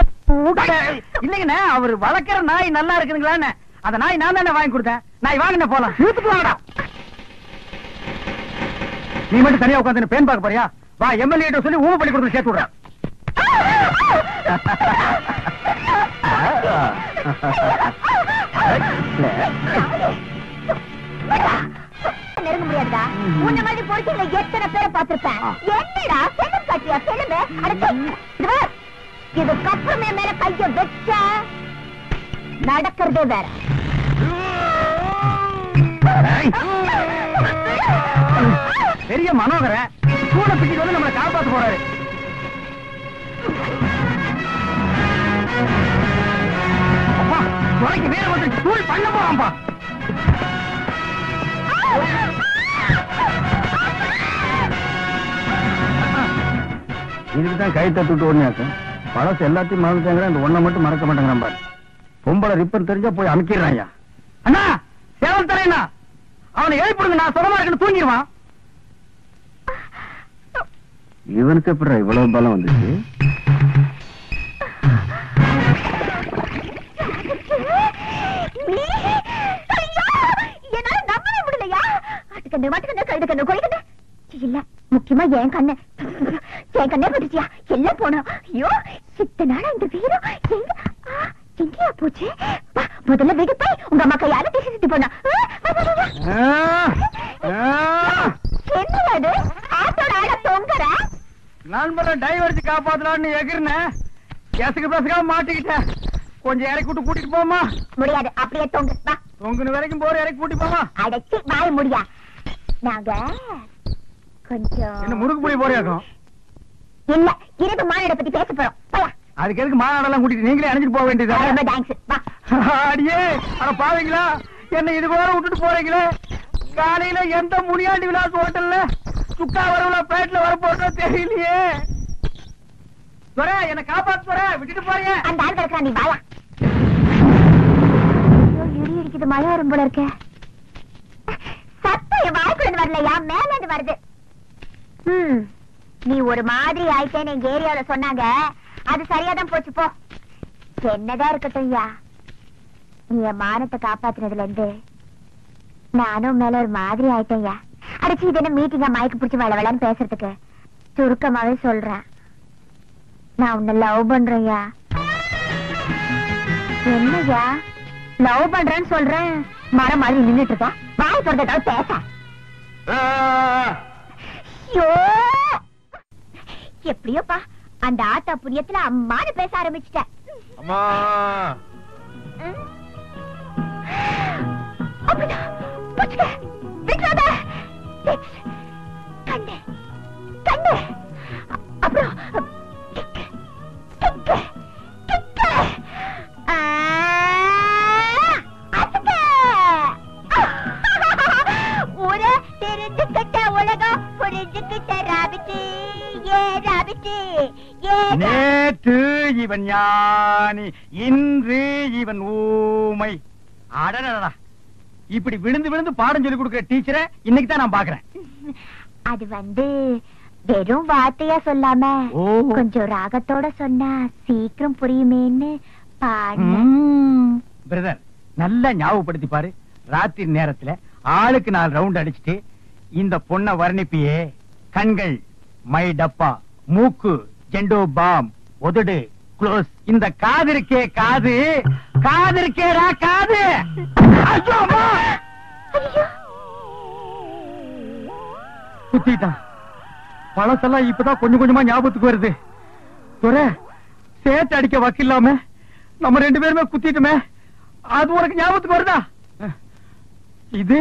இல்லைங்கண்ணே, அவர் வளர்க்கிற நாய் நல்லா இருக்குதுங்களான்னு அந்த நாய் நான் தானே வாங்கி கொடுத்தேன். நாய் வாங்கின போலாம். வாங்கடா. நீ மட்டும் தனியா உட்காந்து பேன் பார்க்க போறியா? வா, எம்எல்ஏ சொல்லி ஊமை பண்ணி கொடுத்து சேர்த்து விடுறேன். நெருங்க முடியாதா? உன்ன மாதிரி பொறுக்கில எத்தனை பேரை பார்த்திருப்பேன். என்னடா செல்லம் காட்டியா? செல்லுமே இதுக்கப்புறமே மேல கைய வச்ச நடக்கிறதே வேற. பெரிய மனோகர கூட பிடிச்சு வந்து நம்மளை காப்பாற்ற போறாரு. அப்பா துறைக்கு வேற வந்து தூள் பண்ண போறான்பா. இதுக்குதான் கை தட்டுட்டு ஓடினாக்க பழசு எல்லாத்தையும் மறந்துட்டாங்க, இந்த ஒண்ணை மட்டும் மறக்க மாட்டேங்கிறான் பாரு. பொம்பளை ரிப்பன் தெரிஞ்சா போய் அமைக்கிறாயா? அண்ணா சேவல் தரையண்ணா, அவனை எழுப்பிடுங்க, நான் சுகமா இருக்குன்னு தூங்கிடுவான். இவனுக்கு எப்படி இவ்வளவு பலம் வந்துச்சு? என்னால நம்பவே முடியலையா? ஆட்டுக்கண்ணு மாட்டுக்கண்ணு கழுது கண்ணு கோழிக்கண்ணு இல்ல, முக்கியமா என் கண்ணு பட்டுச்சியா? எல்லாம் போனோம். ஐயோ இத்தனை நாளா இந்த வீரம் எங்கேயா போச்சு? முதல்ல வீடு போய் உங்க அம்மா கையால பேசிட்டு போனா. என்னது ஆட்டோட ஆட தொங்குற? நண்பரை டைவர்ஸ் காப்பாத்தலான்னு எகிர்னேன், கேசுக்கு பேசுக்காம மாட்டிக்கிட்டேன். கொஞ்சம் இறக்கி விட்டு கூட்டிட்டு போமா? முடியாது, அப்படியே தொங்கு. தொங்குன வரைக்கும் போற இறக்கி கூட்டி போமா? அடைச்சி வாய முடியா? நாங்க கொஞ்சம் என்ன முறுக்கு புளி போறியாக்கும்? இல்ல, இருது மாநாட பத்தி பேச போறோம். அதுக்கு எதுக்கு மாநாடெல்லாம் கூட்டிட்டு நீங்களே அணைஞ்சிட்டு போக வேண்டியது? அடியே அட பாவீங்களா, என்ன இது கூட விட்டுட்டு போறீங்களே? காலையில எந்த முனியாண்டி விலாஸ் ஹோட்டல்ல சுக்கா வரவுல பேட்ல வர போட்டோ தெரியலையே. என்ன காப்பாத்து துறை, விட்டுட்டு போறீங்க. அந்த ஆள் கிடக்குறா, நீ வாயா. இடி இடிக்குது, மழை வரும் போல இருக்க. சத்தம் என் வாய்க்குள்ள வரலையா, மேல இருந்து வருது. நீ ஒரு மாதிரி ஆயிட்டேன்னு எங்க ஏரியால சொன்னாங்க, அது சரியாதான் போச்சு போ. என்னதான் இருக்கட்டும் ஐயா, நீ என் மானத்தை காப்பாத்தினதுல இருந்து நானும் மேல ஒரு மாதிரி ஆயிட்டேன் ஐயா. அடிச்சு இது என்ன மீட்டிங்கா மயக்கு பிடிச்சி வளவளன்னு பேசுறதுக்கு? சுருக்கமாவே சொல்றேன், நான் உன்னை லவ் பண்றேன் ஐயா. என்னய்யா லவ் பண்றேன்னு சொல்றேன், மரம் மாதிரி நின்னுட்டு இருக்கா? வாய் சொல்றதாவது பேச. எப்படியோப்பா அந்த ஆட்டா புரியத்துல அம்மானு பேச ஆரம்பிச்சுட்டேன். அம்மா கண்ணு கண்ணு அப்புறம் நேற்று இவன் ஞானி, இன்று இவன் ஊமை. அடடடா, இப்படி விழுந்து விழுந்து பாடம் சொல்லி கொடுக்கிற டீச்சரை இன்னைக்கு தான் நான் பாக்குறேன். அது வெறும் வார்த்தையா சொல்லாம கொஞ்சம் ராகத்தோட சொன்னா சீக்கிரம் புரியுமேன்னு பிரதர், நல்லா ஞாபகப்படுத்தி பாரு. ராத்திரி நேரத்துல ஆளுக்கு 4 ரவுண்ட் அடிச்சுட்டு இந்த பொண்ண வர்ணிப்பியே. கண்கள் மை டப்பா, மூக்கு ஜெண்டோ பாம், உதடு க்ளோஸ். இந்த காது இருக்கே காது, காது இருக்கேடா காது. குத்திட்டான். பழசெல்லாம் இப்பதான் கொஞ்சம் கொஞ்சமா ஞாபகத்துக்கு வருது. துரை, சேட்டு அடிக்க வக்கில்லாம நம்ம 2 பேருமே குத்திட்டுமே, அது உனக்கு ஞாபகத்துக்கு வருதா? இது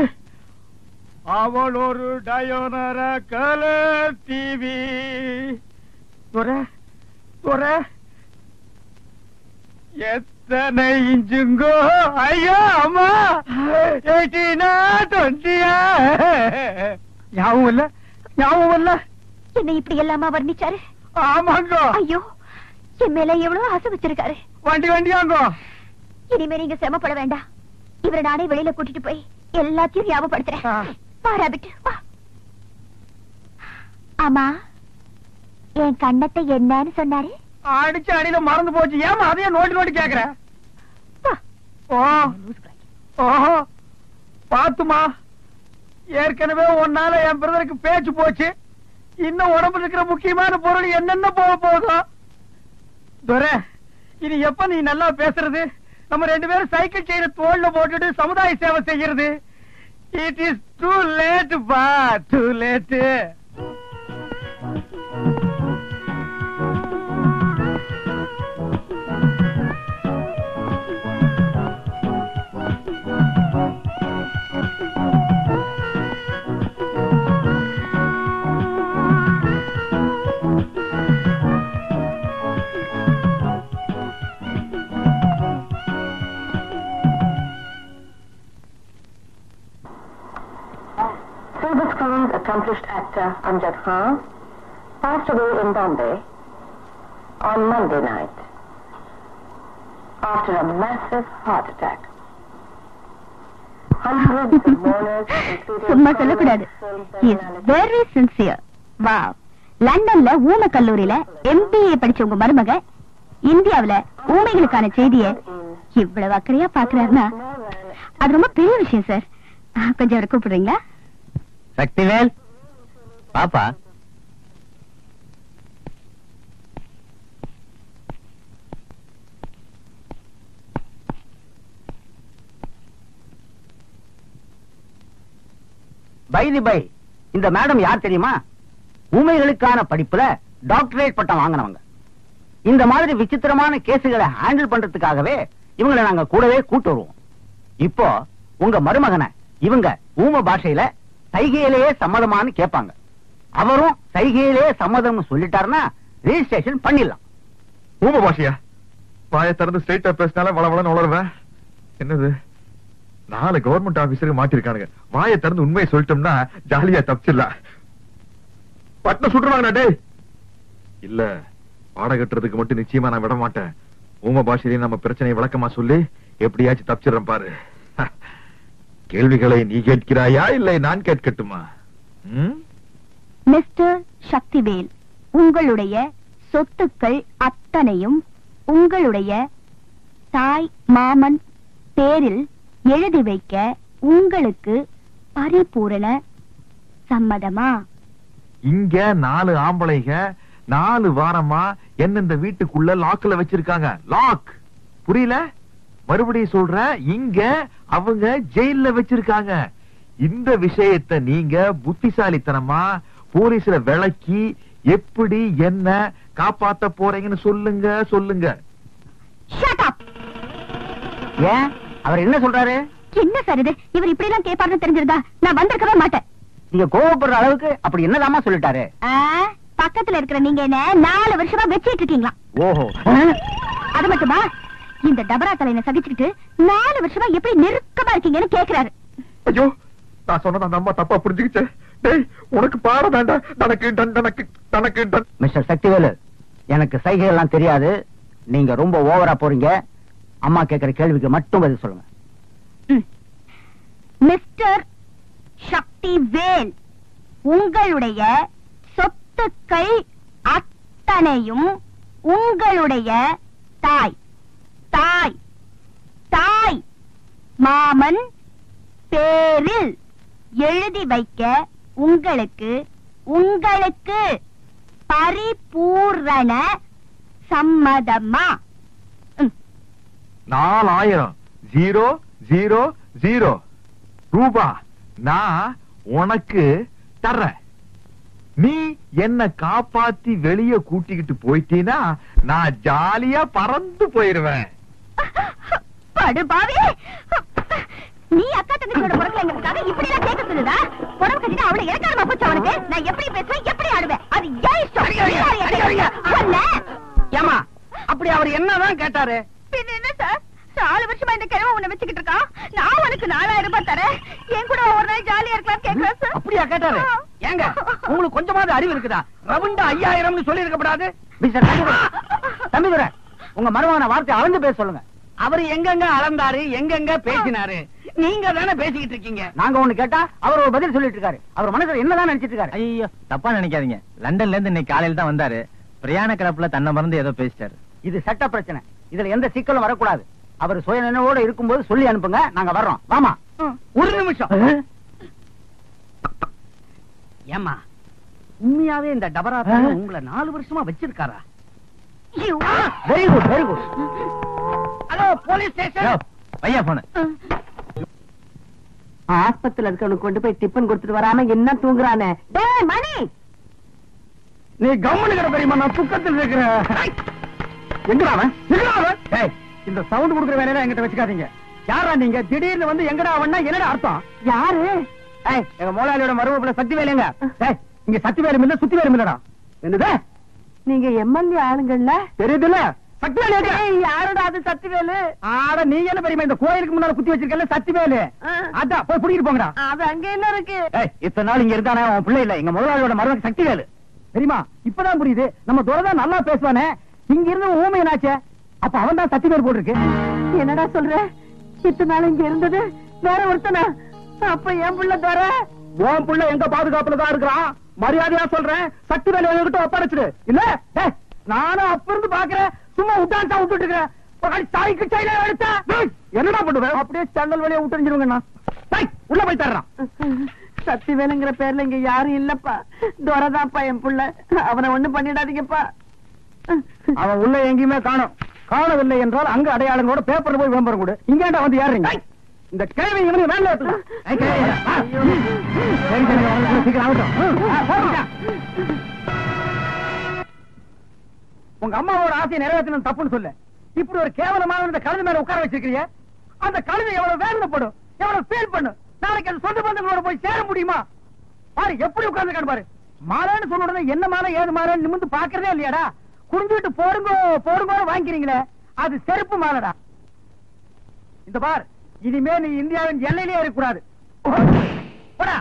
அவள் ஒரு டயோனர கலர் டிவி. துரை துரை, எத்தனை இன்ச்சுங்கோ? ஐயோ அம்மா, 18 20. ஞாபகம் இல்ல, ஞாபகம் இல்ல. என்ன இப்படி எல்லாமா வர்ணிச்சாரு? ஆமாங்க. ஐயோ, என் மேல எவ்வளவு ஆசை வச்சிருக்காரு. வண்டி வண்டியாங்க. இனிமே நீங்க சிரமப்பட வேண்டாம். இவரை நானே வெளியில கூட்டிட்டு போய் எல்லாத்தையும் ஞாபகப்படுத்துறேன். பாராபிட்டு வா. ஆமா, என் கண்ணத்தை என்னன்னு சொன்னாரு? அடிச்சு அடியில மறந்து போச்சு. ஏமா அதையே நோண்டி நோண்டி கேக்குற? ஓஹோ, பாத்துமா, ஏற்கனவே உன்னால என் பிரதருக்கு பேச்சு போச்சு. இன்னும் உடம்புல இருக்கிற முக்கியமான பொருள் என்னென்ன போக போகுதோ. துரை, இனி எப்ப நீ நல்லா பேசுறது? நம்ம 2 பேரும் சைக்கிள் செயின தோல்ல போட்டுட்டு சமுதாய சேவை செய்யறது. இட் இஸ் டூ லேட் பா, too late. Silver Screen's accomplished actor Amjad Khan passed away in Bombay on Monday night after a massive heart attack. Hundreds of mourners, சும்மா சொல்லக்கூடாது. Is very sincere. வாவ். லண்டன்ல ஊமை கல்லூரியில MBA படிச்ச உங்க மருமக இந்தியாவுல ஊமைகளுக்கான செய்திய இவ்வளவு அக்கறையா பாக்குறாருன்னா அது ரொம்ப பெரிய விஷயம் சார். கொஞ்சம் அவரை கூப்பிடுறீங்களா? சக்திவேல் பாப்பா. பை இந்த மேடம் யார் தெரியுமா? ஊமைகளுக்கான படிப்புல டாக்டரேட் பட்டம் வாங்கினவங்க. இந்த மாதிரி விசித்திரமான கேசுகளை ஹேண்டில் பண்றதுக்காகவே இவங்களை நாங்க கூடவே கூட்டு வருவோம். இப்போ உங்க மருமகனை இவங்க ஊம பாஷையில சைகையிலேயே சம்மதமானு கேட்பாங்க. அவரும் சைகையிலேயே சம்மதம் சொல்லிட்டாருன்னா ரெஜிஸ்ட்ரேஷன் பண்ணிடலாம். ஊம பாஷையா? வாயை திறந்து ஸ்ட்ரெயிட்டா பேசினால வளவளன்னு உளருவேன். என்னது, 4 கவர்மெண்ட் ஆபீசருக்கு மாட்டிருக்கானுங்க. வாயை திறந்து உண்மையை சொல்லிட்டோம்னா ஜாலியா தப்பிச்சிடலாம். பட்டம் சுட்டுருவாங்க. டேய், இல்ல, பாட கட்டுறதுக்கு மட்டும் நிச்சயமா நான் விட மாட்டேன். ஊம பாஷையிலேயே நம்ம பிரச்சனையை விளக்கமா சொல்லி எப்படியாச்சும் தப்பிச்சிடறேன் பாரு. கேள்விகளை நீ கேட்கிறாயா இல்லை நான் கேட்கட்டுமா? மிஸ்டர் சக்திவேல், உங்களுடைய சொத்துக்கள் அத்தனையும் உங்களுடைய தாய் மாமன் பேரில் எழுதி வைக்க உங்களுக்கு பரிபூரண சம்மதமா? இங்க 4 ஆம்பளைங்க 4 வாரமா என்ன இந்த வீட்டுக்குள்ள லாக்ல வச்சிருக்காங்க. லாக் புரியல? மறுபடியும் சொல்ற, இங்க அவங்க ஜெயில்ல வச்சிருக்காங்க. இந்த விஷயத்தை நீங்க புத்திசாலித்தனமா போலீஸ்ல விளக்கி எப்படி என்ன காப்பாத்த போறீங்கன்னு சொல்லுங்க சொல்லுங்க. Shut up. ஏன் அவர் என்ன சொல்றாரு? என்ன சார் இது? இவர் இப்படி எல்லாம் கேட்பாருன்னு தெரிஞ்சிருந்தா நான் வந்திருக்கவே மாட்டேன். நீங்க கோவப்படுற அளவுக்கு அப்படி என்னதாமா சொல்லிட்டாரு? பக்கத்துல இருக்கிற நீங்க என்ன 4 வருஷமா வச்சிட்டு இருக்கீங்களா? ஓஹோ, அது மட்டுமா, இந்த டபரா தலையில சகிச்சுக்கிட்டு 4 வருஷமா எப்படி நெருக்கமா இருக்கீங்கன்னு கேக்குறாரு. ஐயோ, நான் சொன்னத அந்த அம்மா தப்பா புரிஞ்சுக்கிச்சே. டேய், உனக்கு பாட வேண்டாம். தனக்கு டன் தனக்கு தனக்கு டன். மிஸ்டர் சக்திவேலு, எனக்கு சைகை எல்லாம் தெரியாது. நீங்க ரொம்ப ஓவரா போறீங்க. அம்மா கேட்கிற கேள்விக்கு மட்டும் பதில் சொல்லுங்க. மிஸ்டர் சக்திவேல், உங்களுடைய சொத்துக்கள் அத்தனையும் உங்களுடைய தாய் தாய் தாய் மாமன் பேரில் எழுதி வைக்க உங்களுக்கு உங்களுக்கு பரிபூரண சம்மதமா? 4000 ரூபா நான் உனக்கு தர்றேன். நீ என்ன காப்பாத்தி வெளிய கூட்டிக்கிட்டு போயிட்டீனா நான் ஜாலியா பறந்து போயிருவேன். படுபாவி, நீ அக்கா தங்கச்சியோட பிறக்கலைங்கிறதுக்காக இப்படி எல்லாம் கேட்க சொல்லுதா? புடவை கட்டிட்டு அவளை இறக்காரமா போச்சு அவனுக்கு. நான் எப்படி பேசுவேன், எப்படி ஆடுவேன், அது ஏன் இஷ்டம். ஏமா அப்படி அவர் என்னதான் கேட்டாரு? பின்ன என்ன சார், 4 வருஷமா இந்த கிழமை உன்னை வச்சுக்கிட்டு இருக்கான். நான் உனக்கு 4000 ரூபாய் தரேன், என் கூட ஒரு நாள் ஜாலியா இருக்கலாம் கேட்கிறேன் சார். அப்படியா கேட்டாரு? ஏங்க உங்களுக்கு கொஞ்சமாவது அறிவு இருக்குதா? ரவுண்டா 5000 சொல்லி இருக்கப்படாது. தம்பிதுரை, உங்க மருமகன வார்த்தை அளந்து பேச சொல்லுங்க. அவர் எங்கெங்க அளந்தாரு, எங்கெங்க பேசினாரு? நீங்க தானே பேசிக்கிட்டு இருக்கீங்க. நாங்க ஒண்ணு கேட்டா அவர் ஒரு பதில் சொல்லிட்டு இருக்காரு. அவர் மனசுல என்னதான் நினைச்சிட்டு இருக்காரு? ஐயோ, தப்பா நினைக்காதீங்க. லண்டன்ல இருந்து இன்னைக்கு காலையில தான் வந்தாரு. பிரயாண கிளப்புல தன்னை மறந்து ஏதோ பேசிட்டாரு. இது சட்ட பிரச்சனை. இதுல எந்த சிக்கலும் வரக்கூடாது. அவர் சுய நினைவோட இருக்கும்போது சொல்லி அனுப்புங்க, நாங்க வர்றோம். வாமா. ஒரு நிமிஷம். ஏமா உண்மையாவே இந்த டபரா உங்களை 4 வருஷமா வச்சிருக்காரா? Very good, very good. Hello police station. பையா போன ஆஸ்பத்திரியில இருக்கவனுக்கு கொண்டு போய் டிபன் கொடுத்துட்டு வராம என்ன தூங்குறானே? டேய் மணி, நீ கவனம் கிட தெரியுமா? நான் துக்கத்தில் இருக்கிறேன். எங்கடா அவன்? எங்கடா அவன்? ஏய், இந்த சவுண்ட் கொடுக்குற வேலையில என்கிட்ட வச்சுக்காதீங்க. யாரா நீங்க? திடீர்னு வந்து எங்கடா அவன்னா என்னடா அர்த்தம்? யாரு? ஏய், எங்க முதலாளியோட மருமப்புல சக்திவேலுங்க. ஏய், இங்க சக்திவேலும் இல்ல சுத்திவேலும் இல்லடா. என்னது? நீங்க எம்எல்ஏ ஆளுங்கள்ல தெரியுதுல்ல? சக்திவேலு எங்க? யாரோட அது சத்திவேலு? ஆட நீங்க என்ன பெரியமா இந்த கோயிலுக்கு முன்னால குத்தி வச்சிருக்கல சக்திவேலு. அதான் போய் புடிக்கிட்டு போங்கடா. அது அங்க என்ன இருக்கு? ஏய், இத்தனை நாள் இங்க இருந்தானே அவன் பிள்ளை இல்ல, எங்க முதலாளியோட மருமக சக்திவேலு. தெரியுமா? இப்பதான் புரியுது. நம்ம துரைதான் நல்லா பேசுவானே, இங்க இருந்து ஊமையனாச்சே. அப்ப அவன் தான் சக்திவேல் போட்டுருக்கு. என்னடா சொல்ற? இத்தனை நாள் இங்க இருந்தது வேற ஒருத்தனா? அப்ப என் புள்ள துரை. உன் புள்ள எங்க பாதுகாப்புல தான் இருக்கிறான். மரியாதையா சொல்றேன், சக்திவேலு என்கிட்ட ஒப்படைச்சிடு. இல்ல நானும் அப்ப இருந்து பாக்குறேன், சும்மா விட்டான்டா விட்டுட்டு இருக்கேன். தாய்க்கு சைல எடுத்த என்னடா பண்ணுவேன்? அப்படியே சண்டல் வழியா விட்டுருந்துருவேங்க. உள்ள போய் தர்றான். சத்திவேலுங்கிற பேர்ல இங்க யாரும் இல்லப்பா. துரைதான்ப்பா என் புள்ள. அவனை ஒண்ணும் பண்ணிடாதீங்கப்பா. அவன் உள்ள எங்கேயுமே காணவில்லை என்றால் அங்க அடையாளங்களோட பேப்பர்ல போய் விளம்பரம் கொடு. இங்கேண்டா வந்து ஏறுறீங்க? இந்த கேள்வி இவனுக்கு வேலை எடுத்துக்கலாம். உங்க அம்மாவோட ஆசையை நிறைவேற்றணும் தப்புன்னு சொல்லு. இப்படி ஒரு கேவலமான இந்த கழுதை மேல உட்கார வச்சிருக்கீங்க. அந்த கழுதை எவ்வளவு வேதனைப்படும், எவ்வளவு ஃபீல் பண்ணும். நாளைக்கு அது சொந்த பந்தங்களோட போய் சேர முடியுமா? பாரு எப்படி உட்கார்ந்து பாரு. மாலைன்னு சொன்ன உடனே என்ன மாலை ஏது மாலை நிமிந்து பாக்குறதே இல்லையாடா? குடிஞ்சுட்டு போடுங்கோ போடுங்கோ வாங்கிக்கிறீங்களே, அது செருப்பு மாலைடா. இந்த பார், இனிமே நீ இந்தியாவின் எல்லையிலே இருக்கக்கூடாது. போடா.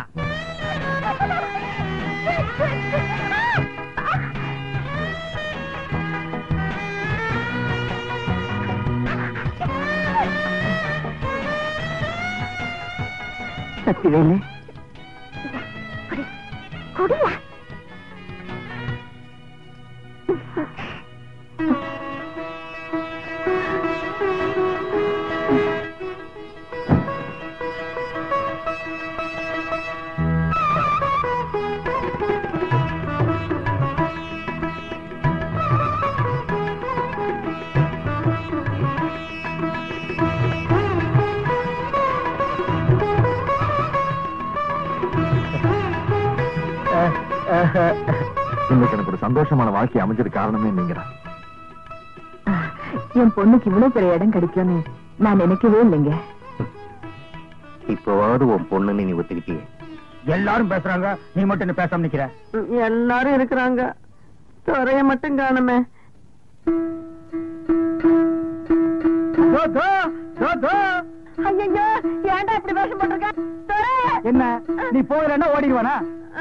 சத்திவேலு குடியா? இன்னைக்கு எனக்கு ஒரு சந்தோஷமான வாழ்க்கை அமைஞ்சது காரணமே நீங்கதான். என் பொண்ணுக்கு இவ்வளவு பெரிய இடம் கிடைக்கும்னு நான் நினைக்கவே இல்லைங்க. இப்பவாவது உன் பொண்ணுன்னு நீ ஒத்துக்கிட்டியே. எல்லாரும் பேசுறாங்க, நீ மட்டும் என்ன பேசாம நிக்கிற? எல்லாரும் இருக்கிறாங்க, துறைய மட்டும் காணுமே. ஐயோ, ஏன்டா இப்படி வேஷம் போட்டிருக்க? என்ன நீ போகலன்னா ஓடிடுவானா?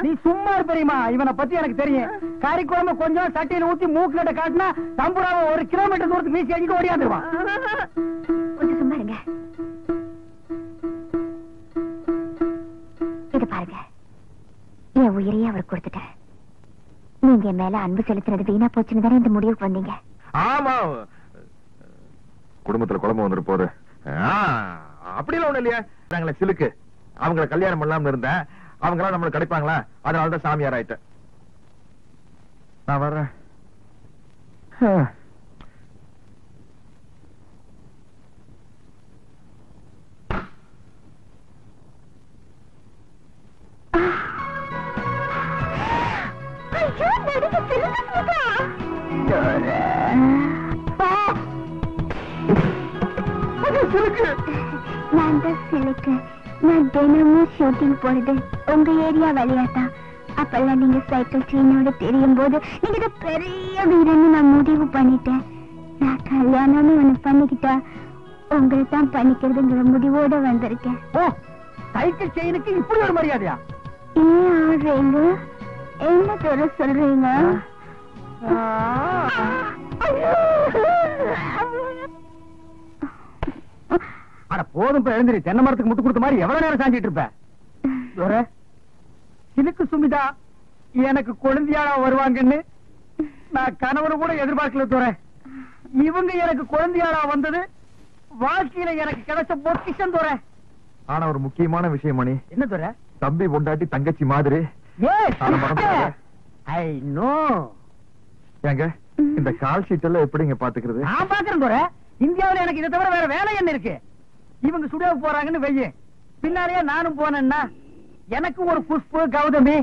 நீ சும்மா பெரியமா, இவனை பத்தி எனக்கு தெரியும். கறிக்குழம்பு கொஞ்சம் சட்டியில ஊத்தி மூக்கிட்ட காட்டினா தம்புராவை 1 கிலோமீட்டர் தூரத்துக்கு வீசி அடிட்டு ஓடியாந்துருவான். கொஞ்சம் சும்மா இருங்க. இது பாருங்க, என் உயிரையே அவர் கொடுத்துட்டேன். நீங்க என் மேல அன்பு செலுத்தினது வீணா போச்சுன்னு தானே இந்த முடிவுக்கு வந்தீங்க? ஆமா, குடும்பத்துல குழம்பு வந்துட்டு போகுது. அப்படிலாம் ஒண்ணு இல்லையா? நாங்களே சிலுக்கு அவங்கள கல்யாணம் பண்ணலாம்னு இருந்தேன். அவங்களாம் நம்மளுக்கு கிடைப்பாங்களா? அதனாலதான் சாமியார் ஆயிட்டேன். நான் வர்றேன். நான் தான் சிலுக்கு. நான் தினமும் ஷூட்டிங் போறது உங்க ஏரியா வழியாதான். அப்பெல்லாம் நீங்க சைக்கிள் செயினோட தெரியும் போது நீங்க பெரிய வீரன்னு நான் முடிவு பண்ணிட்டேன். நான் கல்யாணம்னு ஒண்ணு பண்ணிக்கிட்டா உங்களை தான் பண்ணிக்கிறதுங்கிற முடிவோட வந்திருக்கேன். ஓ, சைக்கிள் செயினுக்கு இப்படி ஒரு மரியாதையா? ஏன் ஆடுறீங்க? என்ன தர சொல்றீங்க? அட போதும், எழுந்திரி. தென்னை மரத்துக்கு முட்டு கொடுத்த மாதிரி எவ்வளவு நேரம் சாஞ்சிட்டு இருப்ப? சிலுக்கு சுமிதா எனக்கு குழந்தையாளா வருவாங்கன்னு நான் கணவனு கூட எதிர்பார்க்கல தோற. இவங்க எனக்கு குழந்தையாளா வந்தது வாழ்க்கையில எனக்கு கிடைச்ச பொக்கிஷம் தோற. ஆனா ஒரு முக்கியமான விஷயம் மணி. என்ன தோற? தம்பி பொண்டாட்டி தங்கச்சி மாதிரி. I know. ஏங்க இந்த கால் ஷீட் எல்லாம் எப்படிங்க பாத்துக்கிறது? நான் பாக்குறேன் தோற. இந்தியாவில எனக்கு இதை தவிர வேற வேலை என்ன இருக்கு? இவங்க சுடியோக்கு போறாங்கன்னு வெய்ய, பின்னாலேயே நானும் போனேன்னா எனக்கு ஒரு புஷ்பு கௌதமி,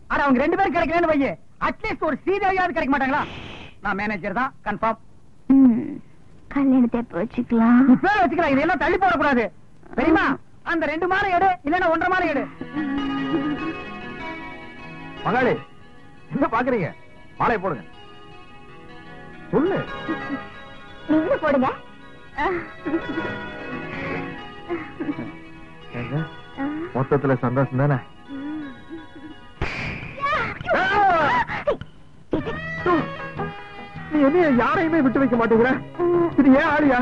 ஆனா அவங்க 2 பேரும் கிடைக்கிறேன்னு வைய, அட்லீஸ்ட் ஒரு ஸ்ரீதேவியாவது கிடைக்க மாட்டாங்களா? நான் மேனேஜர் தான் கன்ஃபார்ம். கல்யாணத்தை எப்ப வச்சுக்கலாம்? இப்பவே வச்சுக்கலாம். இதெல்லாம் தள்ளி போடக்கூடாது தெரியுமா? அந்த 2 மாலை எடு, இல்லன்னா 1.5 மாலை எடு. மகாளி என்ன பாக்குறீங்க? மாலை போடுங்க. சொல்லு. நீங்க போடுங்க. மொத்தத்துல சந்தோஷம் தானே? நீ என்ன யாரையுமே விட்டு வைக்க மாட்டேங்கிற? இது ஏன் ஆளியா?